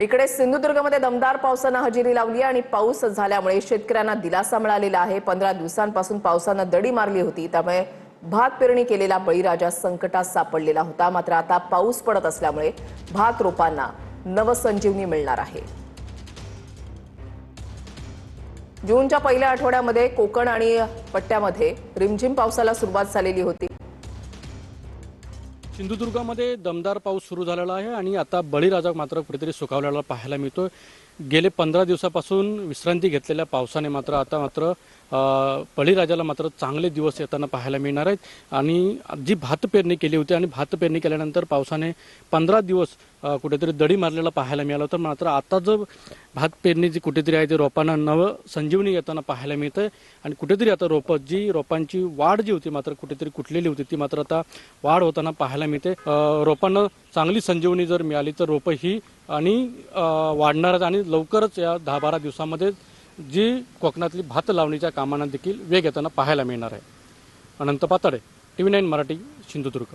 इकडे सिंधुदुर्गमध्ये दमदार पावसानं हजेरी लावली आणि पाऊस झाल्यामुळे शेतकऱ्यांना दिलासा मिळालेला आहे। 15 दिवसांपासून पावसानं दडी मारली होती, त्यामुळे भात पेरणी केलेला बळीराजा संकटात सापडलेला होता। मात्र आता पाऊस पडत असल्यामुळे भात रोपांना नवसंजीवनी मिळणार आहे। जूनच्या पहिल्या आठवड्यामध्ये कोकण आणि पट्ट्यामध्ये रिमझिम पावसाला सुरुवात झालेली होती। सिंधुदुर्गामध्ये दमदार पाऊस सुरू झालेला आहे आणि आता बळीराजा मात्र कुठेतरी सुखावलेला पाहायला मिळतो। गेले 15 दिवसापासून विश्रांती घेतलेल्या पावसाने मात्र बळीराजाला मात्र चांगले दिवस येताना पाहायला मिळणार आहेत। आणि जी भात पेरणी केली होती आणि भात पेरणी केल्यानंतर पावसाने 15 दिवस कुठेतरी दडी मारलेला पाहायला मिळाला होता। मात्र आता जो भात पेरणी जी कुठेतरी आहे ते रोपांना नव संजीवनी येताना पाहायला मिळते आणि कुठेतरी आता रोपांची वाढ जी होती मात्र कुठेतरी कुठलेली होती ती मात्र आता वाढ होताना पाहायला मिळते। रोपांना चांगली संजीवनी जर मिळाली तर रोपं ही आणि वाढणार आणि लवकरच या 10-12 दिवसांमध्ये जी कोकणातली भात लावणीच्या कामांना देखील वेग येताना पाहायला मिळणार आहे। अनंत पाताडे, TV9 मराठी, सिंधुदुर्ग।